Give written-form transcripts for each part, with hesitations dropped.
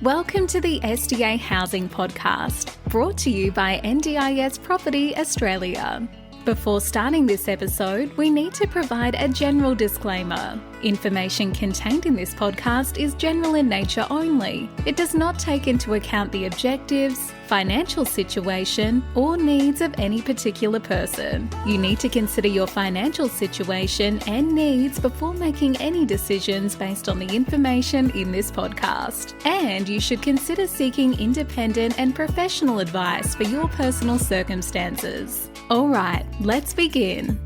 Welcome to the SDA Housing Podcast, brought to you by NDIS Property Australia. Before starting this episode, we need to provide a general disclaimer. Information contained in this podcast is general in nature only. It does not take into account the objectives, financial situation, or needs of any particular person. You need to consider your financial situation and needs before making any decisions based on the information in this podcast. And you should consider seeking independent and professional advice for your personal circumstances. All right, let's begin.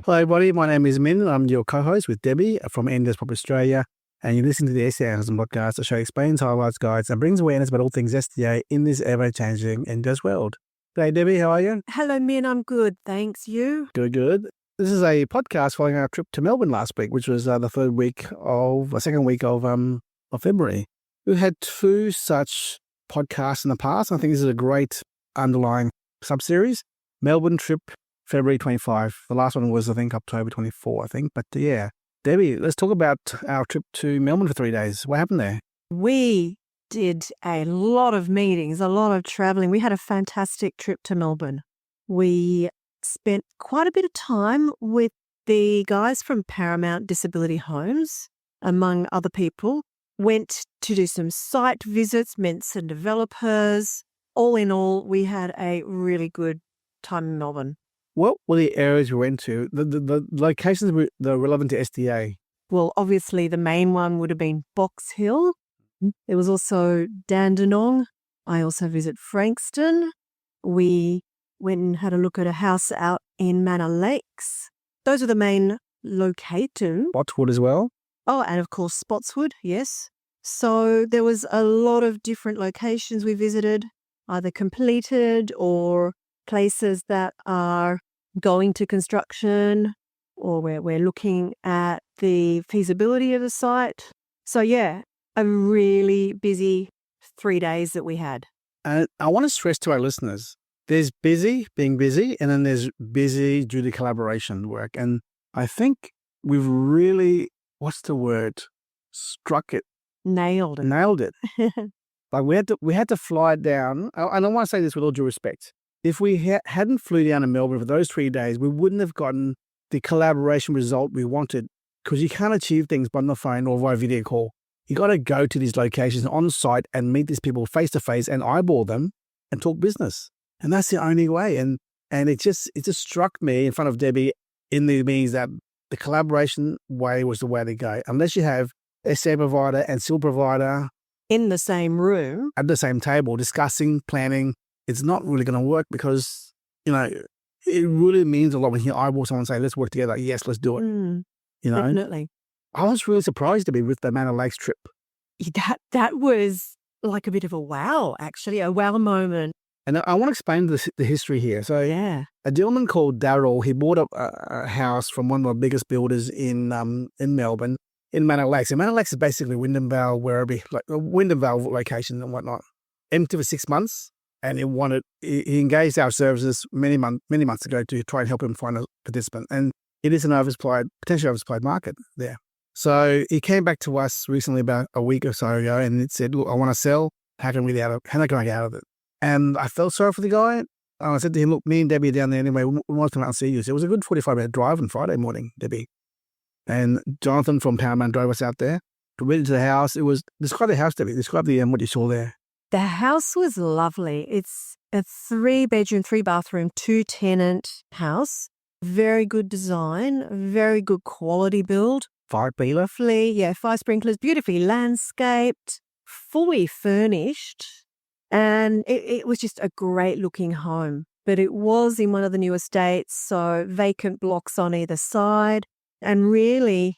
Hello everybody, my name is Minh and I'm your co-host with Debbie from NDIS Property Australia, and you're listening to the SDA Housing Podcast, the show explains, highlights, guides and brings awareness about all things SDA in this ever-changing NDIS world. Hey Debbie, how are you? Hello Minh, I'm good, thanks. You? Good. This is a podcast following our trip to Melbourne last week, which was the second week of February. We've had two such podcasts in the past. I think this is a great underlying sub-series. Melbourne trip, February 25. The last one was, I think, October 24, I think. But yeah, Debbie, let's talk about our trip to Melbourne for 3 days. What happened there? We did a lot of meetings, a lot of travelling. We had a fantastic trip to Melbourne. We spent quite a bit of time with the guys from Paramount Disability Homes, among other people. Went to do some site visits, met some developers. All in all, we had a really good time in Melbourne. What were the areas we went to? The locations that are relevant to SDA? Well, obviously the main one would have been Box Hill. There was also Dandenong. I also visited Frankston. We went and had a look at a house out in Manor Lakes. Those are the main locations. Spotswood as well? Oh, and of course Spotswood, yes. So there was a lot of different locations we visited, either completed or places that are going to construction, or where we're looking at the feasibility of the site. So yeah, a really busy 3 days that we had. And I want to stress to our listeners, there's busy, being busy, and then there's busy due to collaboration work. And I think we've really, struck it. Nailed it. Like we had to fly down, and I want to say this with all due respect. If we hadn't flew down to Melbourne for those 3 days, we wouldn't have gotten the collaboration result we wanted, because you can't achieve things by the phone or via video call. You got to go to these locations on site and meet these people face to face and eyeball them and talk business. And that's the only way. And it just struck me in front of Debbie in the meetings that the collaboration way was the way to go. Unless you have SDA provider and civil provider in the same room, at the same table, discussing, planning, it's not really going to work, because, it really means a lot when you eyeball someone and say, let's work together. Yes, let's do it. Definitely. I was really surprised to be with the Manor Lakes trip. That was like a bit of a wow, actually, a wow moment. And I want to explain the history here. So yeah, a gentleman called Daryl, he bought up a house from one of the biggest builders in Melbourne, in Manor Lakes. And Manor Lakes is basically Wyndham Vale, Werribee, like a Wyndham Vale location and whatnot. Empty for 6 months. And he engaged our services many months ago to try and help him find a participant. And it is an potentially oversupplied market there. So he came back to us recently, about a week or so ago, and it said, look, I want to sell. How can I get out of it? And I felt sorry for the guy. And I said to him, look, me and Debbie are down there anyway. We want to come out and see you. So it was a good 45-minute drive on Friday morning, Debbie. And Jonathan from Paramount drove us out there. We went into the house. Describe the house, Debbie. Describe what you saw there. The house was lovely. It's a 3-bedroom, 3-bathroom, 2-tenant house. Very good design, very good quality build. 5 sprinklers. Yeah, 5 sprinklers, beautifully landscaped, fully furnished. And it was just a great looking home. But it was in one of the new estates, so vacant blocks on either side, and really,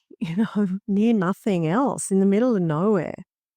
near nothing else, in the middle of nowhere.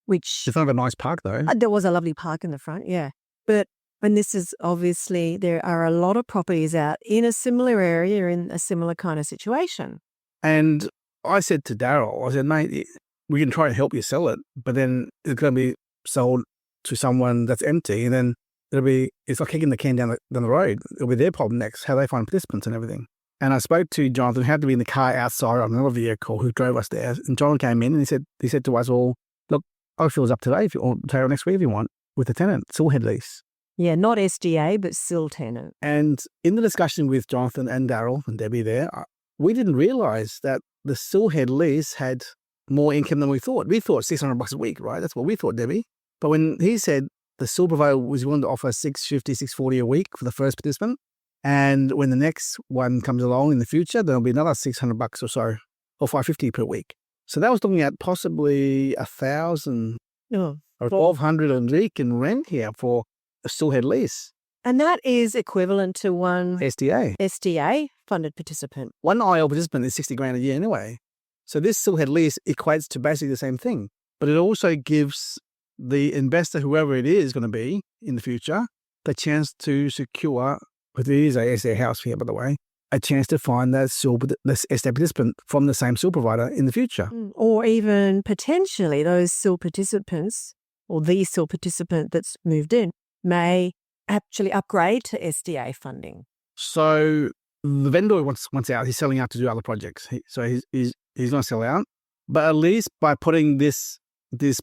Which it's not a nice park though. There was a lovely park in the front, yeah. And this is obviously, there are a lot of properties out in a similar area, in a similar kind of situation. And I said to Daryl, I said, mate, we can try and help you sell it, but then it's going to be sold to someone that's empty, and then it's like kicking the can down the road. It'll be their problem next, how they find participants and everything. And I spoke to Jonathan, who had to be in the car outside on another vehicle, who drove us there. And Jonathan came in and he said to us all, look, I'll fill us up today or next week if you want with the tenant, still head lease. Yeah, not SDA, but still tenant. And in the discussion with Jonathan and Daryl and Debbie there, we didn't realise that the still head lease had more income than we thought. We thought $600 a week, right? That's what we thought, Debbie. But when he said the still provider was willing to offer $650, $640 a week for the first participant, and when the next one comes along in the future, there'll be another $600 or so, or $550 per week. So that was looking at possibly $1,000 or $1,200 a week in rent here for a still head lease. And that is equivalent to one SDA funded participant. One IL participant is $60,000 a year anyway. So this still head lease equates to basically the same thing, but it also gives the investor, whoever it is going to be in the future, the chance to secure, if it is a SDA house here, by the way, a chance to find that SDA participant from the same still provider in the future. Or even potentially those still participants or the still participant that's moved in may actually upgrade to SDA funding. So the vendor wants out. He's selling out to do other projects. He's going to sell out. But at least by putting this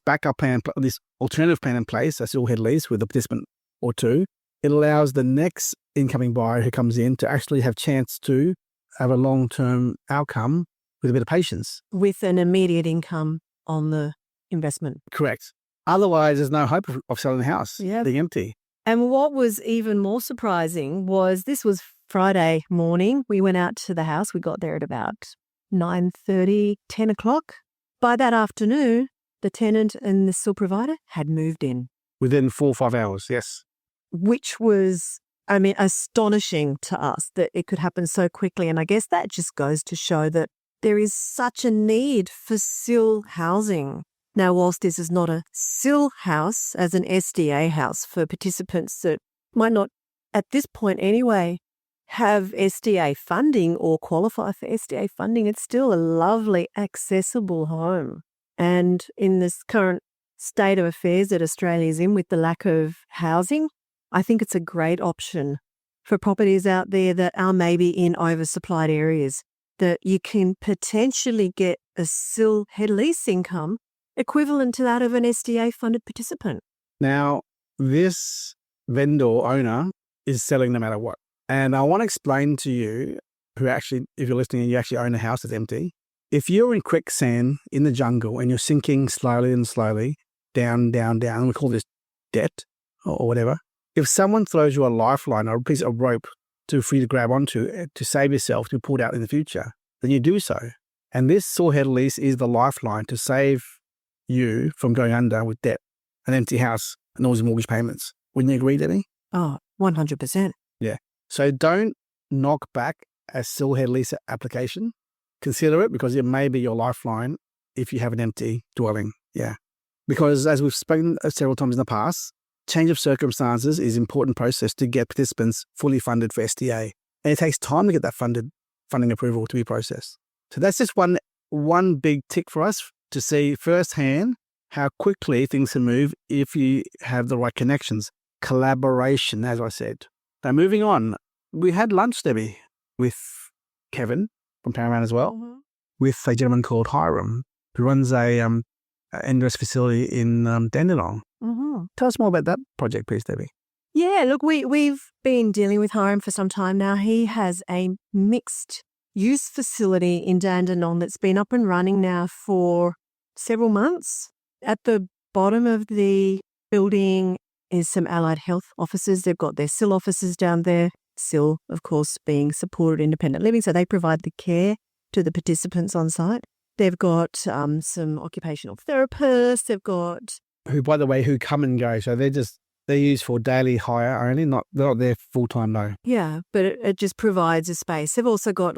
backup plan, this alternative plan in place, a still head lease with a participant or two, it allows the next incoming buyer who comes in to actually have chance to have a long-term outcome with a bit of patience. With an immediate income on the investment. Correct. Otherwise, there's no hope of selling the house, being empty. And what was even more surprising was this was Friday morning. We went out to the house. We got there at about 9:30, 10 o'clock. By that afternoon, the tenant and the still provider had moved in. Within 4 or 5 hours, yes. Which was, astonishing to us that it could happen so quickly. And I guess that just goes to show that there is such a need for SIL housing. Now, whilst this is not a SIL house as an SDA house for participants that might not, at this point anyway, have SDA funding or qualify for SDA funding, it's still a lovely, accessible home. And in this current state of affairs that Australia is in with the lack of housing, I think it's a great option for properties out there that are maybe in oversupplied areas, that you can potentially get a SIL head lease income equivalent to that of an SDA funded participant. Now, this vendor owner is selling no matter what. And I want to explain to you, who actually, if you're listening and you actually own a house that's empty, if you're in quicksand in the jungle and you're sinking slowly and slowly down, and we call this debt or whatever, if someone throws you a lifeline or a piece of rope for you to grab onto to save yourself, to be pulled out in the future, then you do so. And this SIL head lease is the lifeline to save you from going under with debt, an empty house, and all these mortgage payments. Wouldn't you agree, Debbie? Oh, 100%. Yeah. So don't knock back a SIL head lease application. Consider it, because it may be your lifeline if you have an empty dwelling. Yeah. Because as we've spoken several times in the past, change of circumstances is an important process to get participants fully funded for SDA. And it takes time to get that funding approval to be processed. So that's just one big tick for us to see firsthand how quickly things can move if you have the right connections. Collaboration, as I said. Now, moving on, we had lunch, Debbie, with Kevin from Paramount as well, with a gentleman called Hiram, who runs a NRS facility in Dandenong. Tell us more about that project, please, Debbie. Yeah, look, we've been dealing with Hiram for some time now. He has a mixed use facility in Dandenong that's been up and running now for several months. At the bottom of the building is some allied health offices. They've got their SIL offices down there. SIL, of course, being supported independent living, so they provide the care to the participants on site. They've got some occupational therapists. They've got who come and go. So they're used for daily hire only. They're not there full time though. Yeah, but it just provides a space. They've also got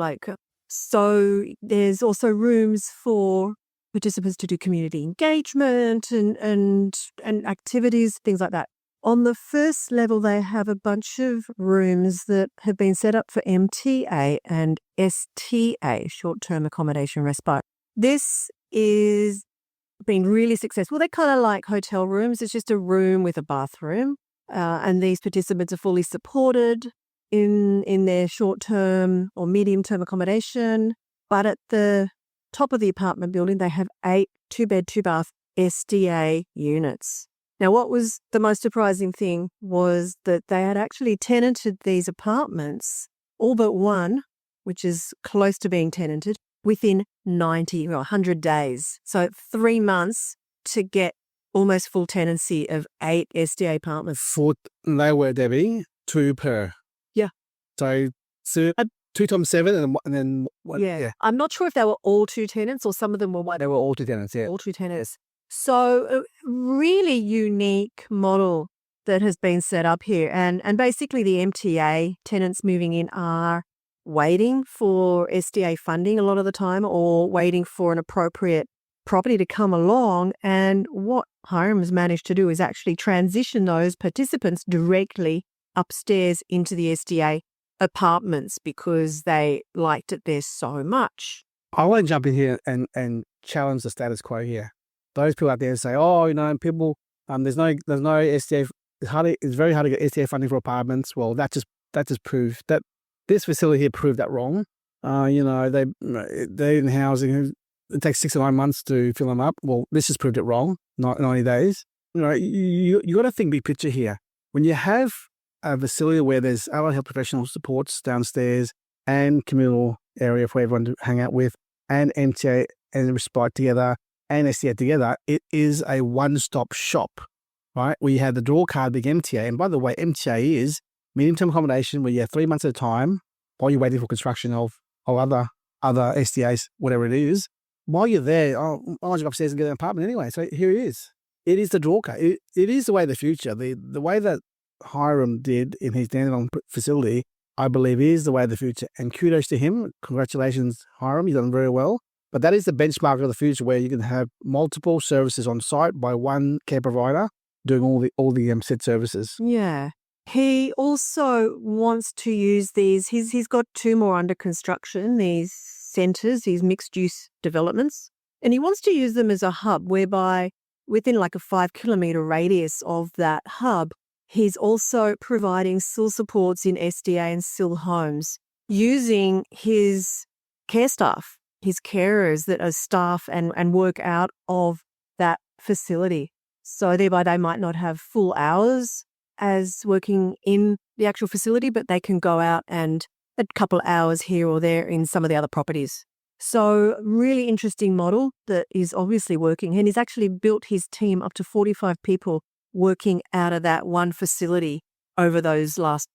so there's also rooms for participants to do community engagement and activities, things like that. On the first level, they have a bunch of rooms that have been set up for MTA and STA, short-term accommodation respite. This is been really successful. They're kind of like hotel rooms. It's just a room with a bathroom, and these participants are fully supported in their short-term or medium-term accommodation. But at the top of the apartment building, they have 8 2-bed, 2-bath SDA units. Now, what was the most surprising thing was that they had actually tenanted these apartments, all but one, which is close to being tenanted, within 90 or 100 days. So 3 months to get almost full tenancy of 8 SDA apartments. They were, Debbie, 2 per. Yeah. So 2 times 7 and then one. Yeah. I'm not sure if they were all 2 tenants or some of them were one. They were all 2 tenants, yeah. All 2 tenants. So a really unique model that has been set up here. And basically the MTA tenants moving in are waiting for SDA funding a lot of the time or waiting for an appropriate property to come along. And what Hiram has managed to do is actually transition those participants directly upstairs into the SDA apartments because they liked it there so much. I want to jump in here and challenge the status quo here. Those people out there say, oh, people, there's no SDA. It's very hard to get SDA funding for apartments. Well, that just proved that this facility here proved that wrong. They're in housing. It takes 6 to 9 months to fill them up. Well, this has proved it wrong. 90 days. You got to think big picture here. When you have a facility where there's allied health professional supports downstairs and communal area for everyone to hang out with, and MTA and Respite together, and SDA together, it is a one-stop shop, right? We have the draw card, big MTA. And by the way, MTA is medium-term accommodation where you have 3 months at a time while you're waiting for construction of other SDAs, whatever it is. While you're there, I want to go upstairs and get an apartment anyway. So here it is. It is the draw card. It is the way of the future. The way that Hiram did in his Dandenong facility, I believe is the way of the future. And kudos to him. Congratulations, Hiram. You've done very well. But that is the benchmark of the future where you can have multiple services on site by one care provider doing all the set services. Yeah. He also wants to use these. He's got 2 more under construction, these centres, these mixed-use developments. And he wants to use them as a hub whereby within like a 5-kilometre radius of that hub, he's also providing SIL supports in SDA and SIL homes using his care staff, his carers that are staff and work out of that facility. So thereby they might not have full hours as working in the actual facility, but they can go out and a couple of hours here or there in some of the other properties. So really interesting model that is obviously working. And he's actually built his team up to 45 people working out of that one facility over those last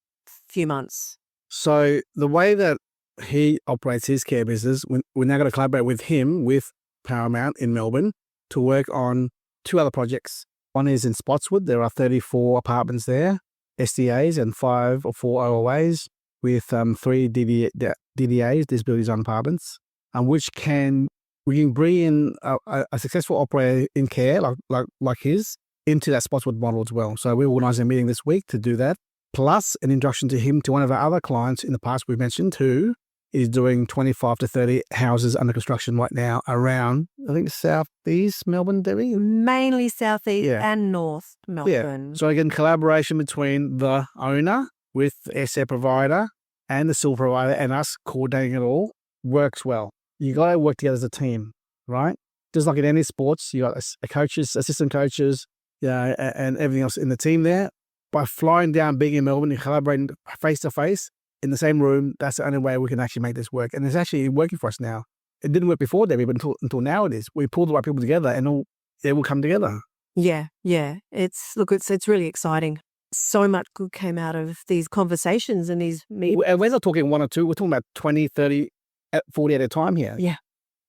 few months. So the way that he operates his care business, we're now going to collaborate with him, with Paramount in Melbourne, to work on 2 other projects. One is in Spotswood. There are 34 apartments there, SDAs, and 5 or 4 OOAs with 3 DDAs, disability design apartments, which we can bring in a successful operator in care like his into that Spotswood model as well. So we're organising a meeting this week to do that, plus an introduction to him to one of our other clients in the past we've mentioned who is doing 25 to 30 houses under construction right now around, I think, southeast Melbourne, Debbie? Mainly southeast and north Melbourne. Yeah. So again, collaboration between the owner with the SDA provider and the SIL provider and us coordinating it all works well. You got to work together as a team, right? Just like in any sports, you got coaches, assistant coaches, and everything else in the team there. By flying down, being in Melbourne and collaborating face to face in the same room, that's the only way we can actually make this work. And it's actually working for us now. It didn't work before, Debbie, but until now it is. We pulled the right people together and it will come together. Yeah. It's really exciting. So much good came out of these conversations and these meetings. And we're not talking 1 or 2, we're talking about 20, 30, 40 at a time here. Yeah.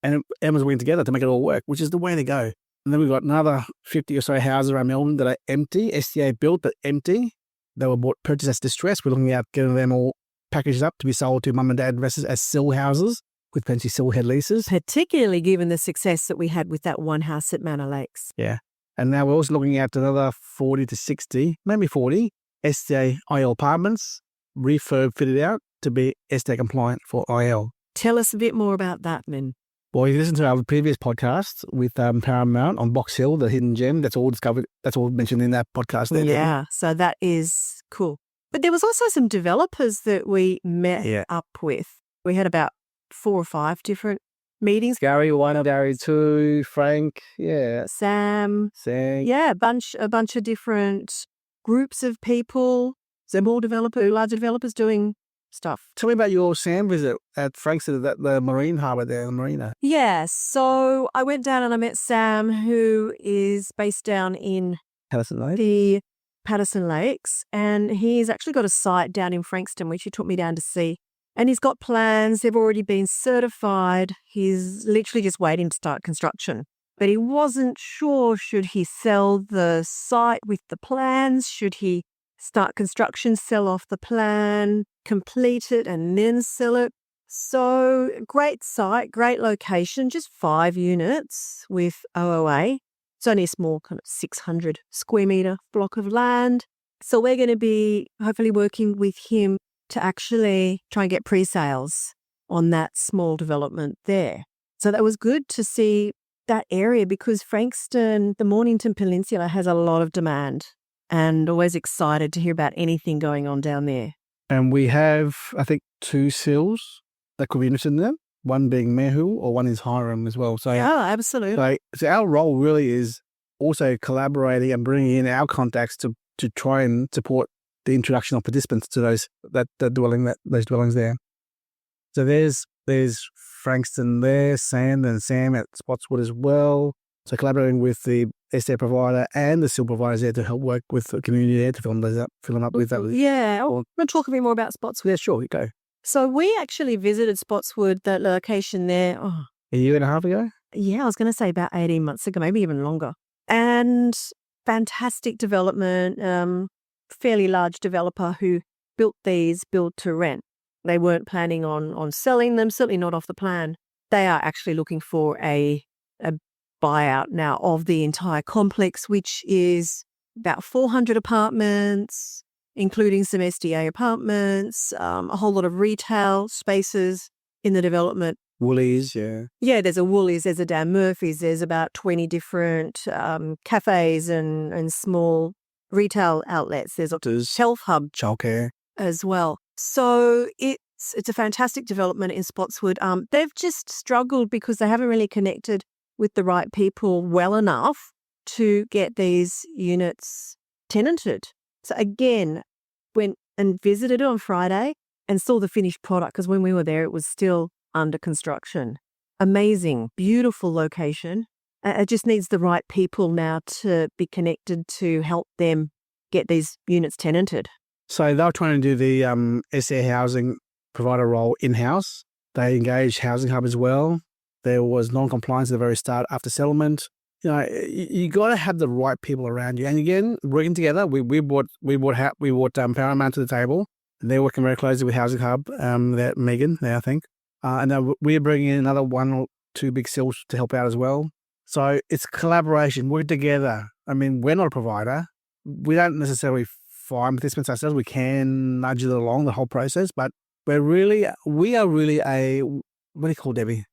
And everyone's working together to make it all work, which is the way to go. And then we've got another 50 or so houses around Melbourne that are empty, SDA built but empty. They were purchased as distressed. We're looking at getting them all packaged up to be sold to mum and dad investors as SIL houses with potentially SIL head leases. Particularly given the success that we had with that one house at Manor Lakes. Yeah. And now we're also looking at another 40 to 60, maybe 40 SDA IL apartments, refurb fitted out to be SDA compliant for IL. Tell us a bit more about that, Min. Well, you listen to our previous podcast with Paramount on Box Hill, the hidden gem. That's all discovered. That's all mentioned in that podcast there. Yeah, so that is cool. But there was also some developers that we met up with. We had about 4 or 5 different meetings. Gary 1, Gary 2, Frank, yeah. Sam. Yeah, a bunch of different groups of people. So more larger developers doing stuff. Tell me about your Sam visit at Frankston, at the marine harbour there, the marina. Yeah, so I went down and I met Sam, who is based down in the Patterson Lakes, and he's actually got a site down in Frankston, which he took me down to see. And he's got plans. They've already been certified. He's literally just waiting to start construction. But he wasn't sure, should he sell the site with the plans? Should he start construction, sell off the plan, complete it, and then sell it? So great site, great location, just 5 units with OOA. It's only a small kind of 600 square metre block of land. So we're going to be hopefully working with him to actually try and get pre-sales on that small development there. So that was good to see that area, because Frankston, the Mornington Peninsula, has a lot of demand, and always excited to hear about anything going on down there. And we have, I think, 2 sills that could be interested in them, one being Mehu or one is Hiram as well. So, yeah, absolutely. So our role really is also collaborating and bringing in our contacts to try and support the introduction of participants to those dwellings there. So there's Frankston there, Sam at Spotswood as well. So collaborating with the SDA provider and the SIL providers there to help work with the community there to fill them up with that. Yeah, I want to talk a bit more about Spotswood. Yeah, sure, you go. So we actually visited Spotswood, that location there. A year and a half ago? Yeah, I was going to say about 18 months ago, maybe even longer. And fantastic development, fairly large developer who built these build to rent. They weren't planning on selling them, certainly not off the plan. They are actually looking for a buyout now of the entire complex, which is about 400 apartments, including some SDA apartments, a whole lot of retail spaces in the development. Woolies, yeah. Yeah, there's a Woolies, there's a Dan Murphy's, there's about 20 different cafes and small retail outlets. There's a Shelf Hub childcare as well. So it's a fantastic development in Spotswood. They've just struggled because they haven't really connected with the right people well enough to get these units tenanted. So again, went and visited on Friday and saw the finished product, because when we were there, it was still under construction. Amazing, beautiful location. It just needs the right people now to be connected to help them get these units tenanted. So they were trying to do the SDA housing provider role in-house. They engaged Housing Hub as well. There was non-compliance at the very start after settlement. You know, you got to have the right people around you. And again, working together, we brought Paramount to the table. They're working very closely with Housing Hub. That Megan there, I think, and then we're bringing in another 1 or 2 big sills to help out as well. So it's collaboration. We're together. I mean, we're not a provider. We don't necessarily find participants ourselves. We can nudge it along the whole process, but we are really a, what do you call Debbie?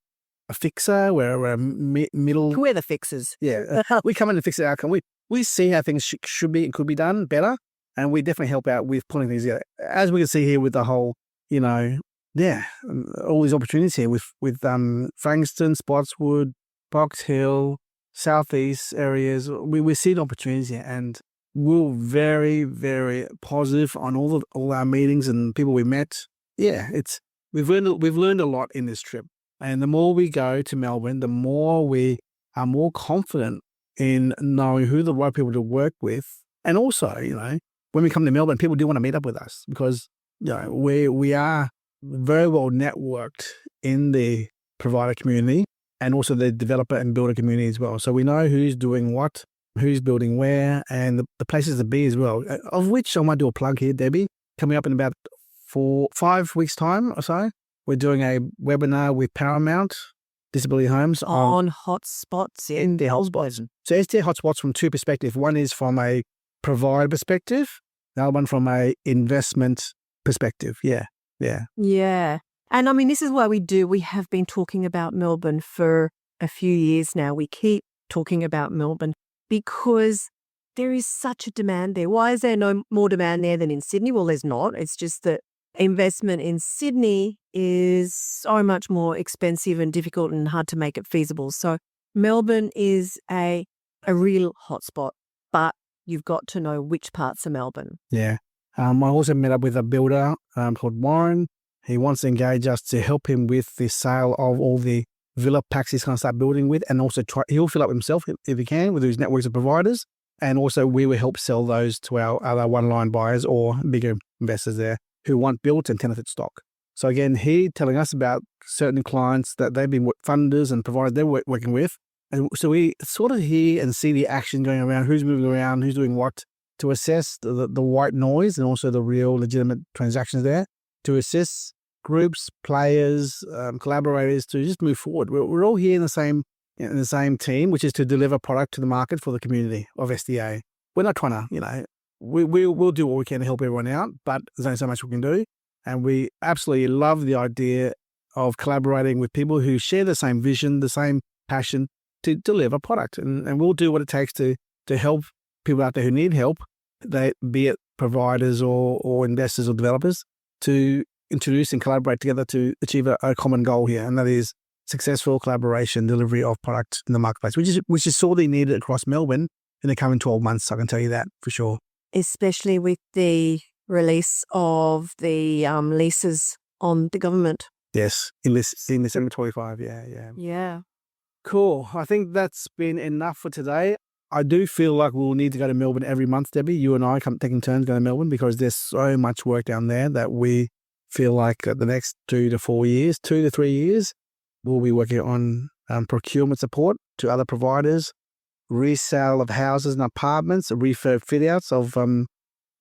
A fixer. We're a middle. We're the fixers. Yeah, we come in and fix the outcome. We see how things should be and could be done better, and we definitely help out with pulling things together. As we can see here with the whole, all these opportunities here with Frankston, Spotswood, Box Hill, Southeast areas. We see the opportunities here, and we're very, very positive on all our meetings and people we met. Yeah, we've learned a lot in this trip. And the more we go to Melbourne, the more we are more confident in knowing who the right people to work with. And also, when we come to Melbourne, people do want to meet up with us because, we are very well networked in the provider community and also the developer and builder community as well. So we know who's doing what, who's building where, and the places to be as well, of which I might do a plug here, Debbie. Coming up in about 5 weeks' time or so, we're doing a webinar with Paramount Disability Homes on hotspots in the hotspots. So SDA hotspots from 2 perspectives. One is from a provider perspective, the other one from a investment perspective. Yeah. And I mean, this is why we have been talking about Melbourne for a few years now. We keep talking about Melbourne because there is such a demand there. Why is there no more demand there than in Sydney? Well, there's not. It's just that investment in Sydney is so much more expensive and difficult and hard to make it feasible. So Melbourne is a real hotspot, but you've got to know which parts of Melbourne. Yeah. I also met up with a builder called Warren. He wants to engage us to help him with the sale of all the villa packs he's going to start building with, and also he'll fill up himself if he can with his networks of providers. And also we will help sell those to our other one-line buyers or bigger investors there who want built and tenanted stock. So again, he telling us about certain clients that they've been funders and providers they're working with. And so we sort of hear and see the action going around, who's moving around, who's doing what, to assess the white noise and also the real legitimate transactions there, to assess groups, players, collaborators to just move forward. We're all here in the same team, which is to deliver product to the market for the community of SDA. We're not trying to, we'll do what we can to help everyone out, but there's only so much we can do. And we absolutely love the idea of collaborating with people who share the same vision, the same passion to deliver product. And we'll do what it takes to help people out there who need help, be it providers or investors or developers, to introduce and collaborate together to achieve a common goal here. And that is successful collaboration, delivery of product in the marketplace, which is sorely needed across Melbourne in the coming 12 months. I can tell you that for sure. Especially with the release of the leases on the government. Yes, in December 25. Yeah. Cool. I think that's been enough for today. I do feel like we'll need to go to Melbourne every month, Debbie. You and I taking turns going to Melbourne because there's so much work down there that we feel like the next 2 to 3 years, we'll be working on procurement support to other providers, resale of houses and apartments, refurb fit-outs of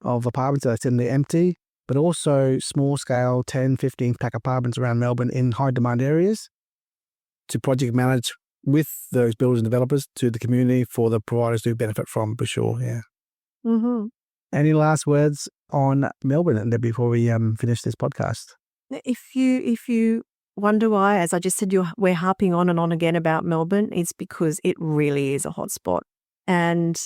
apartments that are sitting there empty, but also small-scale 10, 15-pack apartments around Melbourne in high-demand areas to project manage with those builders and developers to the community for the providers to benefit from, for sure, yeah. Mm-hmm. Any last words on Melbourne, and before we finish this podcast? If you wonder why, as I just said, we're harping on and on again about Melbourne, it's because it really is a hotspot. And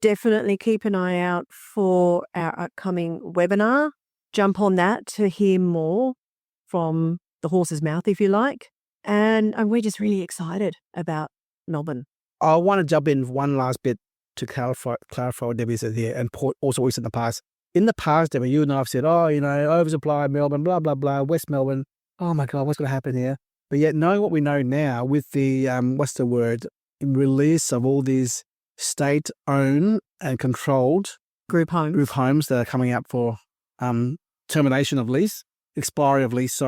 definitely keep an eye out for our upcoming webinar. Jump on that to hear more from the horse's mouth, if you like. And we're just really excited about Melbourne. I want to jump in one last bit to clarify what Debbie said here, and also what we said in the past. In the past, Debbie, you and I have said, oversupply Melbourne, blah, blah, blah, West Melbourne. Oh my God, what's going to happen here? But yet knowing what we know now with the, release of all these state-owned and controlled group homes that are coming up for termination of lease, expiry of lease,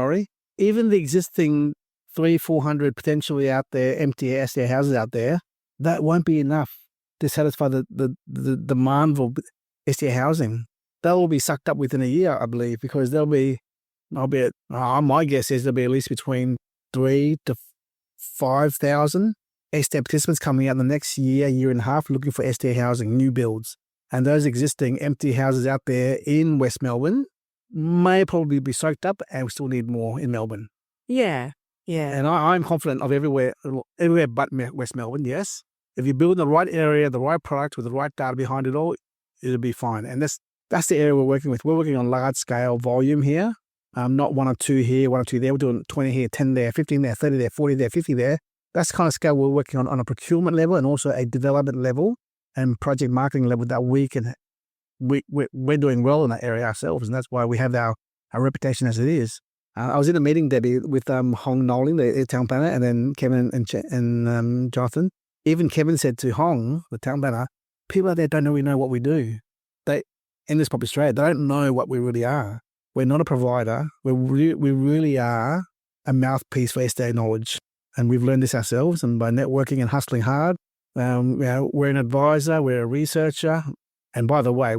even the existing 300-400 potentially out there, empty SDA houses out there, that won't be enough to satisfy the demand for SDA housing. They'll all be sucked up within a year, I believe, because my guess is there'll be at least between 3,000 to 5,000 SDA participants coming out in the next year and a half looking for SDA housing, new builds. And those existing empty houses out there in West Melbourne may probably be soaked up, and we still need more in Melbourne. Yeah. And I'm confident of everywhere but West Melbourne, yes. If you build in the right area, the right product with the right data behind it all, it'll be fine. And that's the area we're working with. We're working on large scale volume here, not 1 or 2 here, 1 or 2 there. We're doing 20 here, 10 there, 15 there, 30 there, 40 there, 50 there. That's the kind of scale we're working on a procurement level and also a development level and project marketing level that we're doing well in that area ourselves. And that's why we have our reputation as it is. I was in a meeting, Debbie, with Hong Noling, the town planner, and then Kevin and Jonathan. Even Kevin said to Hong, the town planner, people out there don't really know what we do. In this property Australia, they don't know what we really are. We're not a provider. We really are a mouthpiece for SDA knowledge. And we've learned this ourselves. And by networking and hustling hard, we're an advisor, we're a researcher. And by the way,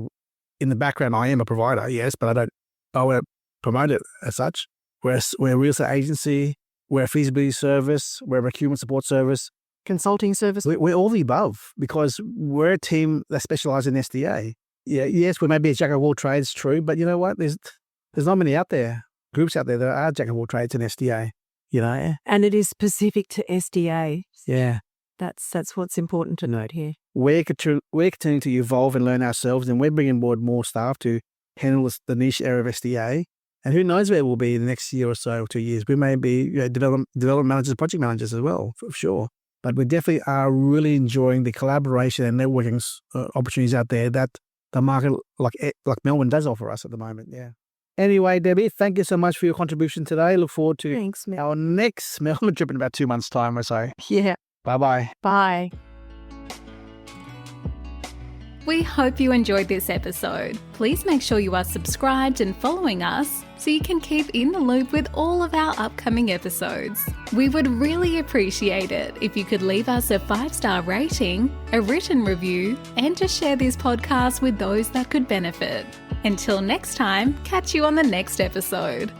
in the background, I am a provider, yes, but I won't promote it as such. We're a real estate agency, we're a feasibility service, we're a procurement support service. Consulting service. We're all the above because we're a team that specialises in SDA. Yeah, yes, we may be a jack of all trades, true, but you know what? There's not many out there, groups out there that are jack of all trades in SDA, And it is specific to SDA. Yeah. That's what's important to note here. We're continuing to evolve and learn ourselves, and we're bringing on board more staff to handle the niche area of SDA. And who knows where we'll be in the next year or so, or 2 years. We may be development managers, project managers as well, for sure. But we definitely are really enjoying the collaboration and networking opportunities out there that the market like Melbourne does offer us at the moment. Yeah. Anyway, Debbie, thank you so much for your contribution today. Look forward to our next Melbourne trip in about 2 months' time or so. Yeah. Bye-bye. Bye. We hope you enjoyed this episode. Please make sure you are subscribed and following us so you can keep in the loop with all of our upcoming episodes. We would really appreciate it if you could leave us a 5-star rating, a written review, and to share this podcast with those that could benefit. Until next time, catch you on the next episode.